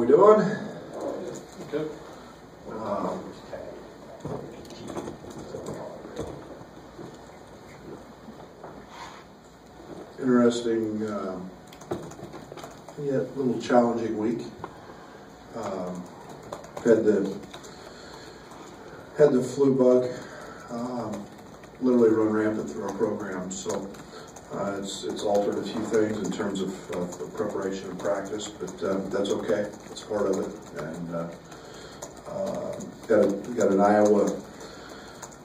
we doing? Good. Interesting, yet a little challenging week. Had the flu bug literally run rampant through our program, so it's altered a few things in terms of preparation and practice, but that's okay. It's part of it, and got an Iowa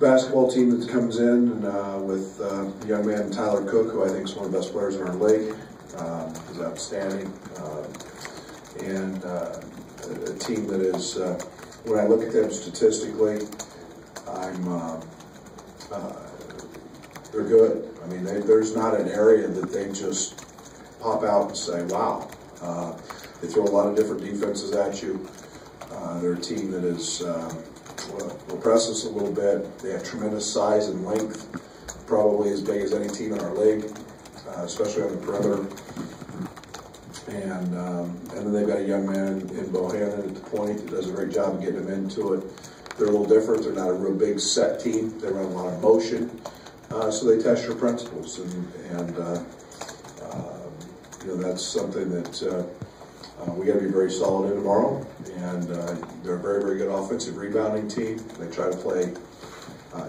basketball team that comes in with a young man, Tyler Cook, who I think is one of the best players in our league. He's outstanding, and a team that is, when I look at them statistically, they're good. I mean, there's not an area that they just pop out and say, wow. They throw a lot of different defenses at you. They're a team that is will press us a little bit. They have tremendous size and length, probably as big as any team in our league, especially on the perimeter. And then they've got a young man in Bohannon at the point that does a great job of getting them into it. They're a little different. They're not a real big set team. They run a lot of motion, so they test your principles, and you know, that's something that we got to be very solid in tomorrow. And they're a very, very good offensive rebounding team. They try to play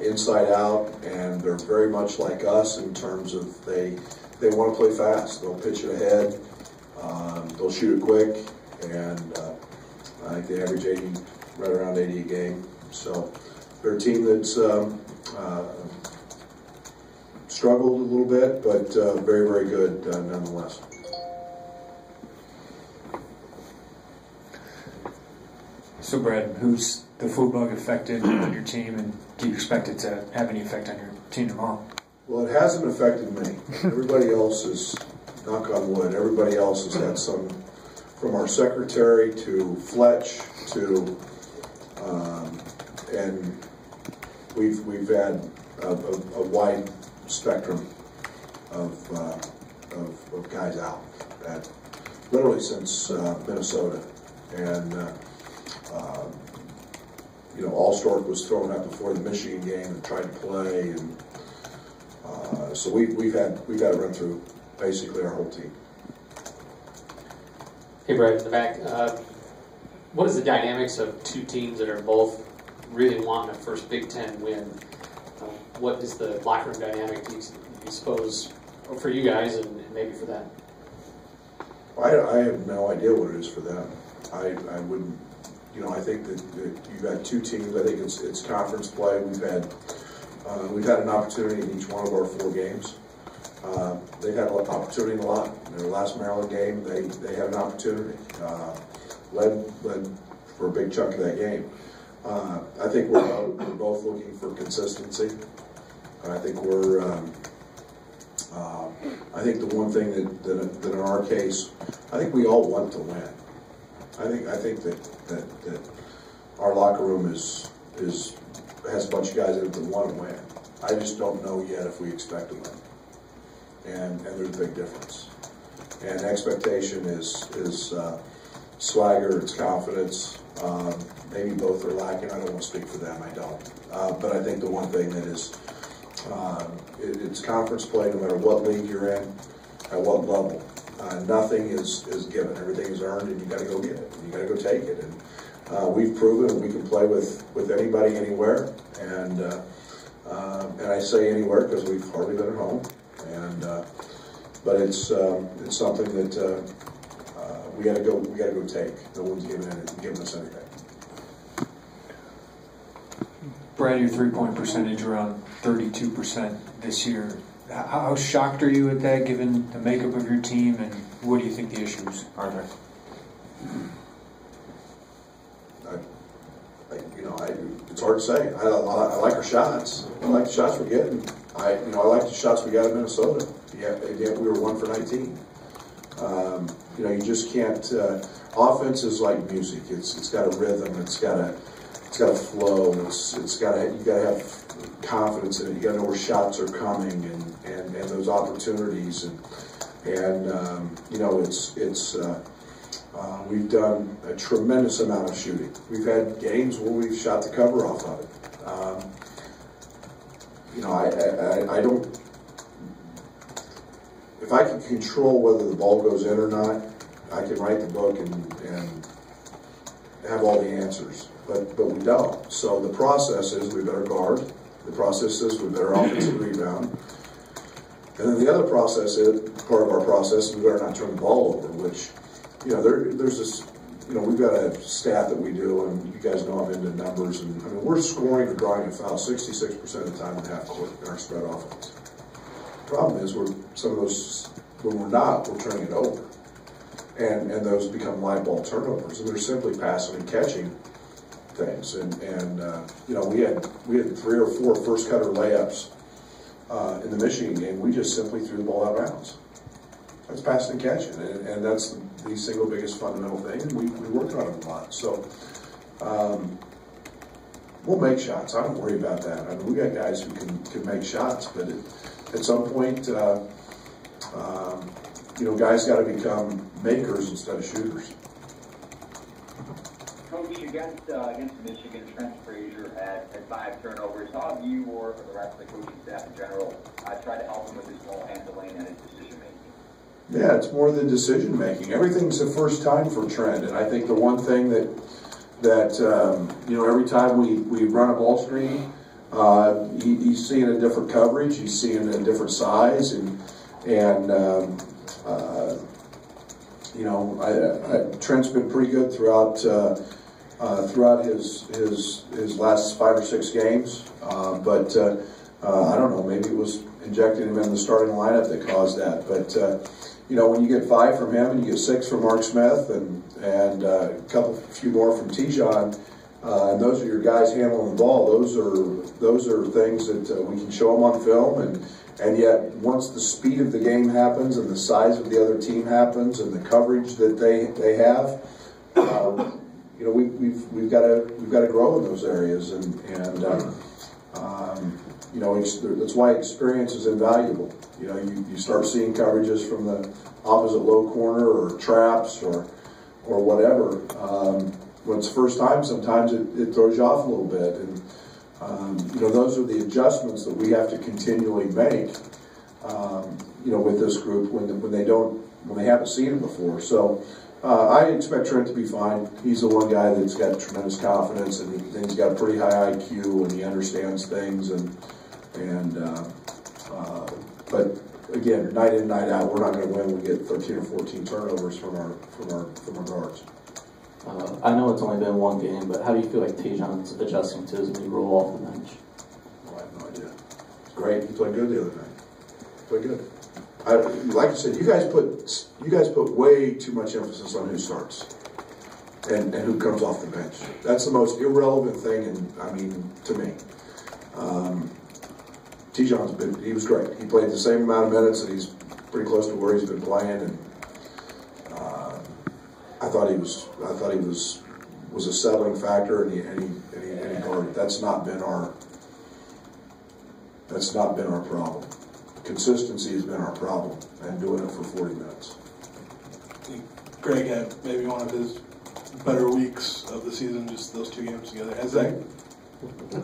inside out, and they're very much like us in terms of they want to play fast. They'll pitch it ahead. They'll shoot it quick, and I think they average 80, right around 80 a game. So they're a team that's struggled a little bit, but very, very good nonetheless. So Brad, who's the flu bug affected on your team, and do you expect it to have any effect on your team tomorrow? Well, it hasn't affected me. Everybody else is, knock on wood, everybody else has had some, from our secretary to Fletch to, and we've had a wide spectrum of guys out, literally since Minnesota, and you know, Allstorp was thrown out before the Michigan game and tried to play, and so we've had to run through basically our whole team. Hey, Brad, in the back. What is the dynamics of two teams that are both really wanting a first Big Ten win? What is the locker room dynamic, do you suppose, for you guys and maybe for them? I have no idea what it is for them. I wouldn't, you know, I think that you've got two teams. I think it's conference play. We've had an opportunity in each one of our 4 games. They've had an opportunity in a lot. In their last Maryland game, they had an opportunity. Led for a big chunk of that game. I think we're both looking for consistency. I think I think the one thing that in our case, I think we all want to win. I think that our locker room has a bunch of guys in it that want to win. I just don't know yet if we expect to win, and there's a big difference. And expectation is swagger, it's confidence. Maybe both are lacking. I don't want to speak for them. I don't. But I think the one thing that is, it's conference play no matter what league you're in, at what level. Nothing is given. Everything is earned, and you got to go get it. You got to go take it. And we've proven that we can play with anybody, anywhere. And I say anywhere because we've hardly been at home. And but it's something that we got to go take. No one's giving us anything. Brad, your three-point percentage around 32% this year. How shocked are you at that, given the makeup of your team, and what do you think the issues are there? It's hard to say. I like our shots. I like the shots we're getting. I like the shots we got in Minnesota. Yeah, we were 1 for 19. You know, you just can't. Offense is like music. It's got a rhythm. It's got a flow. You got to have confidence in it. You got to know where shots are coming and those opportunities, and you know, it's We've done a tremendous amount of shooting. We've had games where we've shot the cover off of it. I don't. If I can control whether the ball goes in or not, I can write the book and have all the answers. But we don't. So the process is we better guard. The process is we better offensive rebound. And then the other process is, part of our process, is we better not turn the ball over, which, there's this, we've got a stat that we do, and you guys know I'm into numbers, and I mean, we're scoring or drawing a foul 66% of the time in half court in our spread offense. The problem is, some of those, when we're not, we're turning it over. And those become live ball turnovers, and they're simply passing and catching things. And we had 3 or 4 first cutter layups in the Michigan game. We just simply threw the ball out of bounds. That's passing and catching, and that's the single biggest fundamental thing, and we worked on it a lot. So we'll make shots. I don't worry about that. I mean, we got guys who can make shots, but at some point, guys got to become makers instead of shooters. Coach, against Michigan, Trent Frazier had 5 turnovers. How have you or the rest of the coaching staff in general tried to help him with his ball handling and his decision making? Yeah, it's more than decision making. Everything's the first time for Trent, and I think the one thing that every time we run a ball screen, he's seeing a different coverage, he's seeing a different size, and Trent's been pretty good throughout his last 5 or 6 games, but I don't know, maybe it was injecting him in the starting lineup that caused that. But when you get 5 from him and you get 6 from Mark Smith and a few more from Tijon, and those are your guys handling the ball. Those are things that we can show them on film, and yet once the speed of the game happens and the size of the other team happens and the coverage that they have, we've got to grow in those areas, and that's why experience is invaluable. You start seeing coverages from the opposite low corner or traps or whatever. When it's the first time, sometimes it throws you off a little bit, and those are the adjustments that we have to continually make. With this group when they haven't seen it before. So I expect Trent to be fine. He's the one guy that's got tremendous confidence, and he's got a pretty high IQ, and he understands things. But again, night in, night out, we're not going to win when we get 13 or 14 turnovers from our guards. I know it's only been 1 game, but how do you feel like Tijon's adjusting to his new role off the bench? I have no idea. It's great. He played good the other night. Played good. Like I said, you guys put way too much emphasis on who starts and who comes off the bench. That's the most irrelevant thing, to me. Tijon's he was great. He played the same amount of minutes, and he's pretty close to where he's been playing. And I thought he was a settling factor, and he guarded. That's not been our problem. Consistency has been our problem, and doing it for 40 minutes. Greg had maybe one of his better weeks of the season, just those 2 games together. Has that?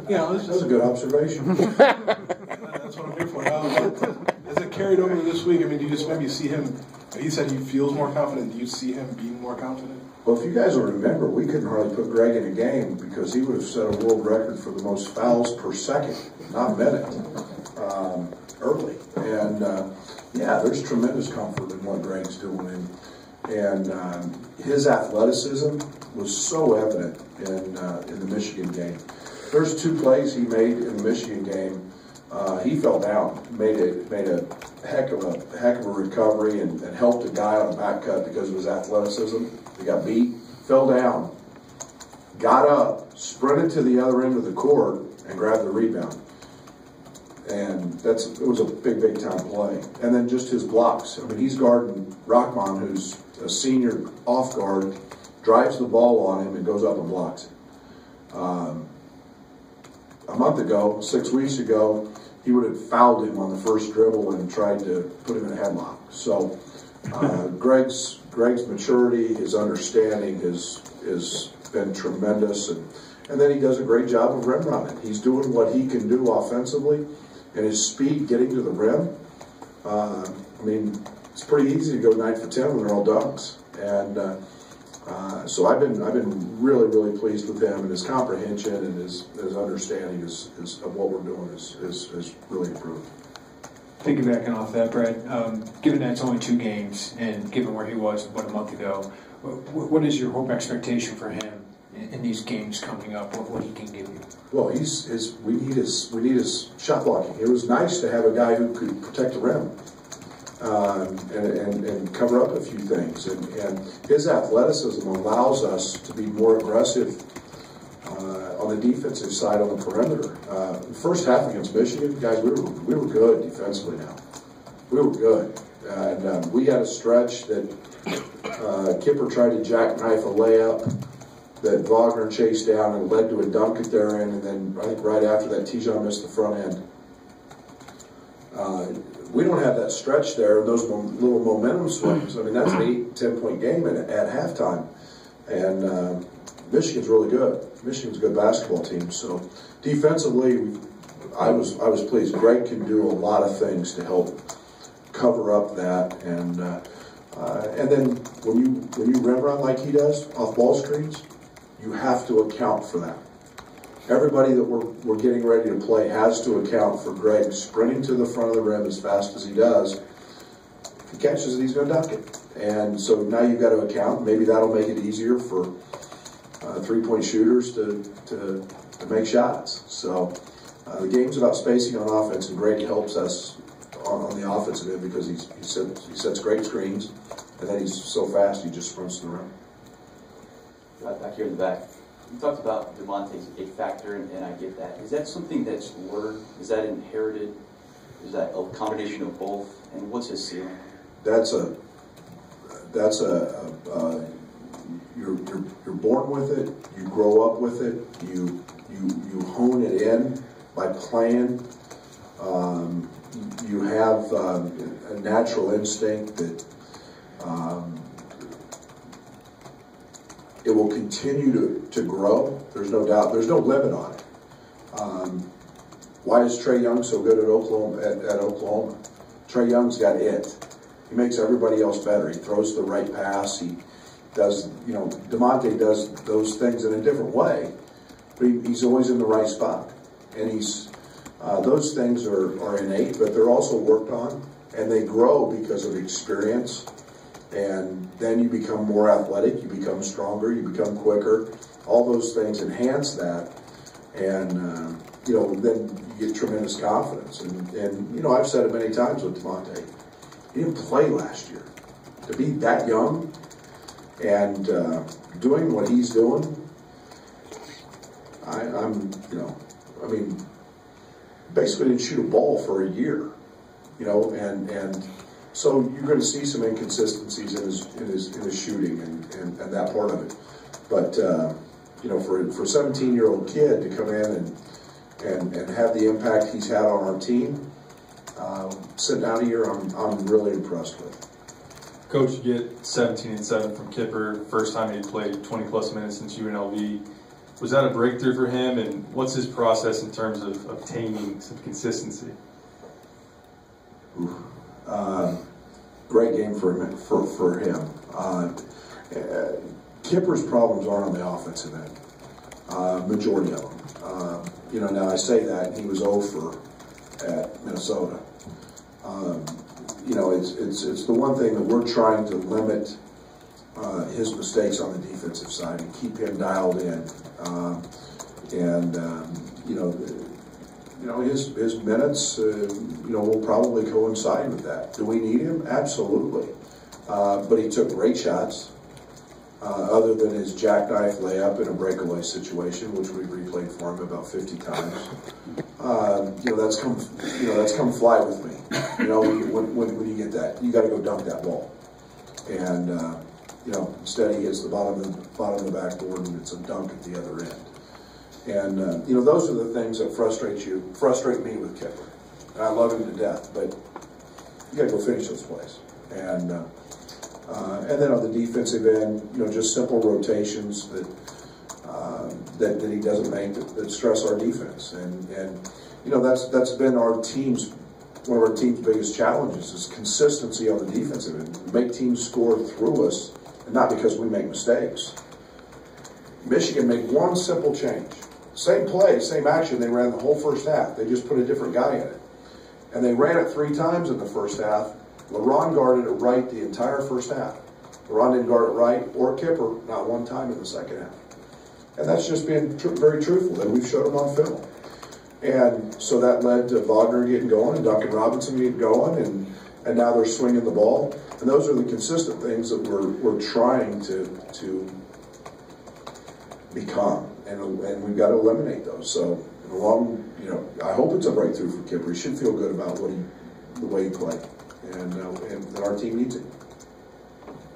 That's a good observation. That's what I'm here for. Has it carried over to this week? I mean, do you just maybe see him? He said he feels more confident. Do you see him being more confident? Well, if you guys will remember, we couldn't hardly put Greg in a game because he would have set a world record for the most fouls per second, not minute, early. And there's tremendous comfort in what Greg's doing, and his athleticism was so evident in the Michigan game. There's 2 plays he made in the Michigan game. He fell down, made a heck of a recovery, and helped a guy on a back cut because of his athleticism. He got beat, fell down, got up, sprinted to the other end of the court, and grabbed the rebound. And it was a big time play. And then just his blocks. I mean, he's guarding Rockman, who's a senior off guard, drives the ball on him and goes up and blocks it. A month ago, 6 weeks ago, he would have fouled him on the first dribble and tried to put him in a headlock. So Greg's Greg's maturity, his understanding has been tremendous, and then he does a great job of rim running. He's doing what he can do offensively, and his speed getting to the rim. I mean, it's pretty easy to go 9 for 10 when they're all dunks, and so I've been really pleased with him, and his comprehension and his understanding of what we're doing is really improved. Piggybacking off that, Brad, given that it's only 2 games, and given where he was about a month ago, what is your hope expectation for him in these games coming up? What he can give you? Well, we need his shot blocking. It was nice to have a guy who could protect the rim and cover up a few things, and his athleticism allows us to be more aggressive on the defensive side on the perimeter. First half against Michigan, guys, we were good defensively now. We were good. And we had a stretch that Kipper tried to jackknife a layup that Wagner chased down and led to a dunk at their end, and then I think right after that, Tijon missed the front end. We don't have that stretch there, those little momentum swings. I mean, that's an 8-10 point game at halftime. And Michigan's really good. Michigan's a good basketball team. So defensively, I was pleased. Greg can do a lot of things to help cover up that, and then when you rim run like he does off ball screens, you have to account for that. Everybody that we're getting ready to play has to account for Greg sprinting to the front of the rim as fast as he does. If he catches it, he's going to dunk it. And so now you've got to account. Maybe that'll make it easier for 3-point shooters to make shots. So the game's about spacing on offense, and Greg helps us on the offensive end because he sets great screens, and then he's so fast he just sprints to the rim. Back here in the back, you talked about DeMonte's a factor, and I get that. Is that something that's learned? Is that inherited? Is that a combination of both? And what's his ceiling? You're born with it. You grow up with it. You hone it in by playing. You have a natural instinct that it will continue to grow. There's no doubt. There's no limit on it. Why is Trae Young so good at Oklahoma? Trae Young's got it. He makes everybody else better. He throws the right pass. He does, DeMonte does those things in a different way, but he's always in the right spot. And those things are innate, but they're also worked on, and they grow because of experience. And then you become more athletic, you become stronger, you become quicker. All those things enhance that, and then you get tremendous confidence. And I've said it many times with DeMonte. He didn't play last year. To be that young and doing what he's doing, basically didn't shoot a ball for a year, and so you're going to see some inconsistencies in his shooting and that part of it. But for a 17-year-old kid to come in and have the impact he's had on our team, sitting out here, I'm really impressed with. Coach, you get 17 and 7 from Kipper, first time he played 20-plus minutes since UNLV. Was that a breakthrough for him, and what's his process in terms of obtaining some consistency? Great game for him. Kipper's problems aren't on the offensive end, majority of them. Now I say that, and he was 0 for at Minnesota. It's the one thing that we're trying to limit his mistakes on the defensive side and keep him dialed in. His minutes, will probably coincide with that. Do we need him? Absolutely. But he took great shots, other than his jackknife layup in a breakaway situation, which we replayed for him about 50 times. That's come fly with me. When you get that, you got to go dunk that ball. And instead he hits the bottom of the backboard, and it's a dunk at the other end. And those are the things that frustrate me with Kipper. And I love him to death, but you got to go finish those plays. And And then on the defensive end, just simple rotations that he doesn't make that stress our defense. And that's been one of our team's biggest challenges is consistency on the defensive end. Make teams score through us, and not because we make mistakes. Michigan made one simple change. Same play, same action, they ran the whole first half. They just put a different guy in it. And they ran it 3 times in the first half. LaRon guarded it right the entire first half. LaRon didn't guard it right or Kipper, not one time in the second half. And that's just being very truthful, and we've showed them on film. And so that led to Wagner getting going and Duncan Robinson getting going, and now they're swinging the ball. And those are the consistent things that we're trying to become, and we've got to eliminate those. So I hope it's a breakthrough for Kipper. He should feel good about the way he played, and our team needs it.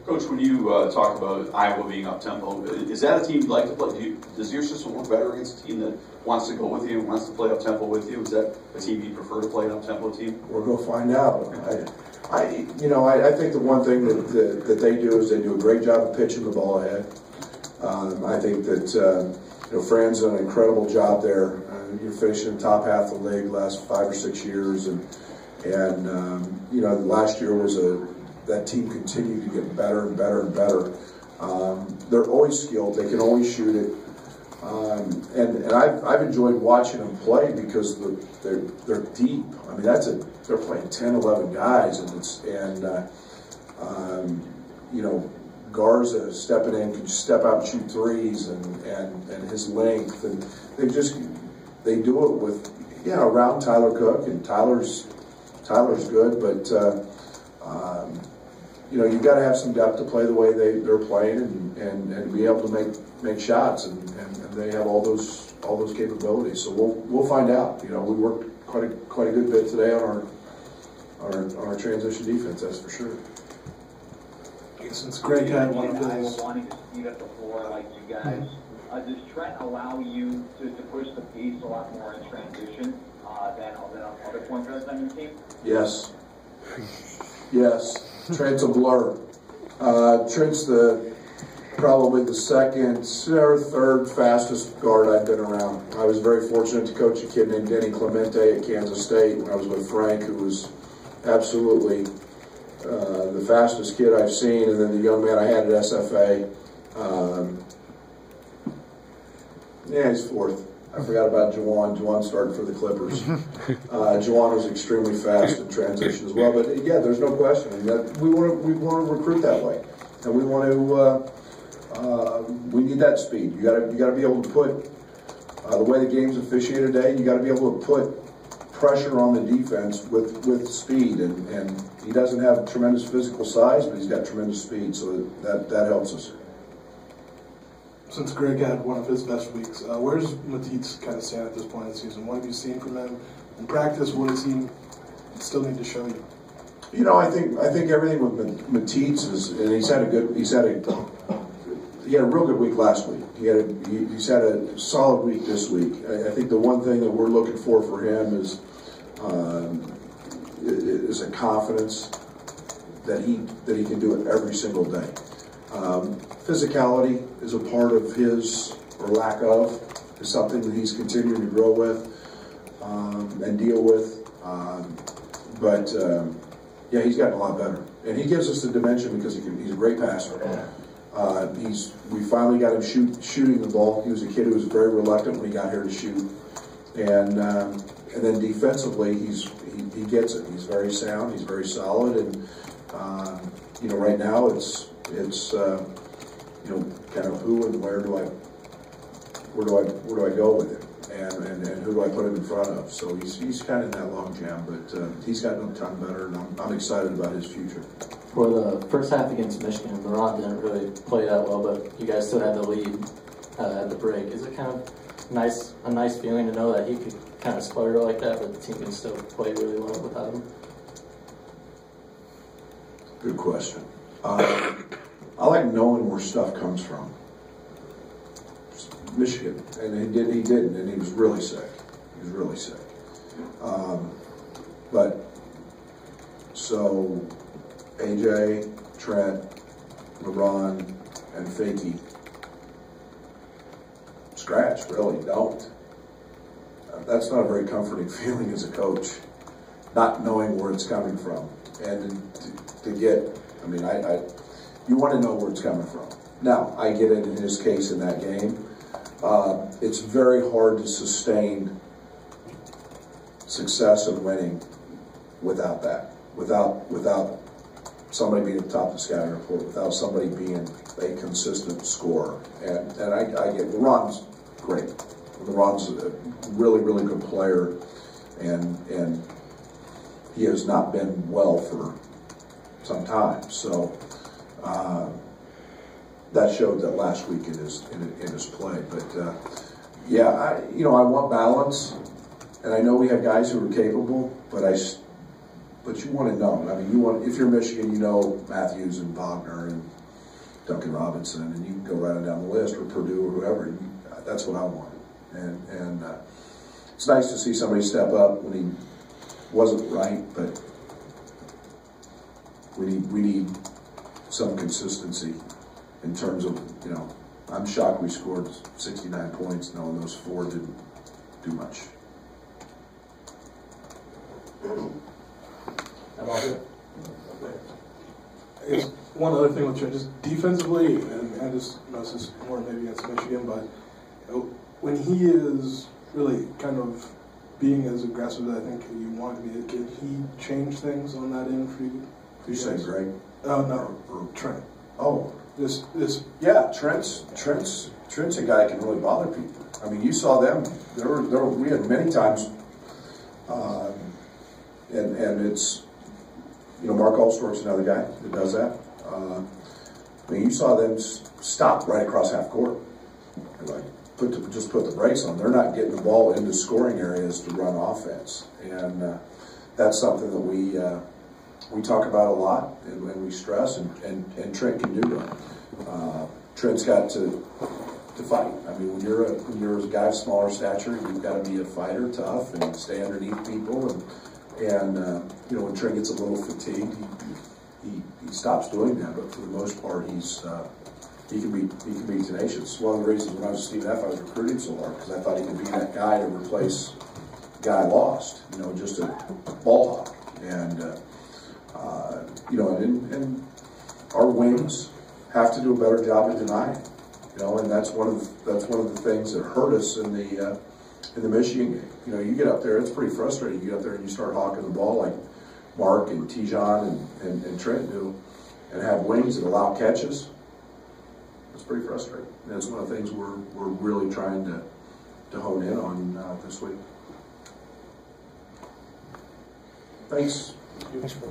Coach, when you talk about Iowa being up-tempo, is that a team you'd like to play? Does your system work better against a team that wants to go with you and wants to play up-tempo with you? Is that a team you'd prefer to play an up-tempo team? We'll go find out. I think the one thing that they do is they do a great job of pitching the ball ahead. I think that Fran's done an incredible job there. You're finishing in the top half of the league the last 5 or 6 years, and last year was that team continued to get better and better and better. They're always skilled. They can always shoot it. And I've enjoyed watching them play because they're deep. I mean, they're playing 10, 11 guys, and Garza stepping in can step out and shoot threes, and his length, and they do it with around Tyler Cook, and Tyler's good, but you've got to have some depth to play the way they're playing, and be able to make shots, and they have all those capabilities. So we'll find out. We worked quite a good bit today on our transition defense. That's for sure. Since Greg had one of those. Wanting to speed up the floor like you guys, does Trent allow you to push the pace a lot more in transition than other point guards on your team? Yes. Trent's a blur. Trent's probably the second or third fastest guard I've been around. I was very fortunate to coach a kid named Denny Clemente at Kansas State when I was with Frank, who was absolutely the fastest kid I've seen, and then the young man I had at SFA. He's fourth. I forgot about Juwan. Juwan started for the Clippers. Juwan was extremely fast in transition as well. But there's no question. We want to recruit that way, and we want to. We need that speed. You got to be able to put the way the game's officiated today. You got to be able to put pressure on the defense with speed, and he doesn't have tremendous physical size, but he's got tremendous speed, so that helps us. Since Greg had one of his best weeks, where's Matisse kind of stand at this point in the season? What have you seen from him in practice? What does he still need to show you? I think everything with Matisse is, and he had a real good week last week. He's had a solid week this week. I think the one thing that we're looking for him is a confidence that he can do it every single day. Physicality is a part of his, or lack of, is something that he's continuing to grow with and deal with. He's gotten a lot better, and he gives us the dimension because he's a great passer. We finally got him shooting the ball. He was a kid who was very reluctant when he got here to shoot, and then defensively he gets it. He's very sound. He's very solid, and right now it's kind of who and where do I go with him, and who do I put him in front of? So he's kind of in that log jam, but he's gotten a ton better, and I'm excited about his future. For the first half against Michigan, LaRon didn't really play that well, but you guys still had the lead at the break. Is it kind of a nice feeling to know that he could kind of sputter like that, but the team can still play really well without him? Good question. I like knowing where stuff comes from. Michigan, and he didn't, and he was really sick. So AJ, Trent, LeBron, and Fakey scratch, really, don't. That's not a very comforting feeling as a coach, not knowing where it's coming from. And to get, I mean, you want to know where it's coming from. Now, I get it in his case in that game. It's very hard to sustain success and winning without that, without somebody being at the top of the scouting report, without somebody being a consistent scorer. And I get, LeBron's great. LeBron's a really, really good player, and he has not been well for some time. So that showed that last week in his play. But yeah, I want balance, and I know we have guys who are capable, but you want to know. I mean, if you're Michigan, you know Matthews and Wagner and Duncan Robinson, and you can go right on down the list, or Purdue or whoever. That's what I want. And it's nice to see somebody step up when he wasn't right, but we need some consistency in terms of, I'm shocked we scored 69 points knowing those 4 didn't do much. I guess one other thing with Trent, just defensively, and this is more maybe against Michigan, but when he is really kind of being as aggressive as I think you want to be, can he change things on that end for you? You say Greg? No, Trent. Oh, this. Yeah, Trent's a guy that can really bother people. I mean, you saw them. We had many times, and it's, Mark Allstorp's another guy that does that. I mean, you saw them stop right across half court. Like, just put the brakes on. They're not getting the ball into scoring areas to run offense, and that's something that we talk about a lot, and we stress, and Trent can do that. Trent's got to fight. I mean, when you're a guy of smaller stature, you've got to be a fighter, tough, and stay underneath people. And when Trent gets a little fatigued, he stops doing that. But for the most part, he can be tenacious. One of the reasons when I was at Stephen F, I was recruiting so hard, because I thought he could be that guy to replace the guy I lost. Just a ball hawk. And and our wings have to do a better job of denying. And that's one of the things that hurt us in the Michigan game. You get up there, it's pretty frustrating. You get up there and you start hawking the ball like Mark and Tijon and Trent do, and have wings that allow catches. It's pretty frustrating. And it's one of the things we're really trying to hone in on this week. Thanks. Thanks, bro.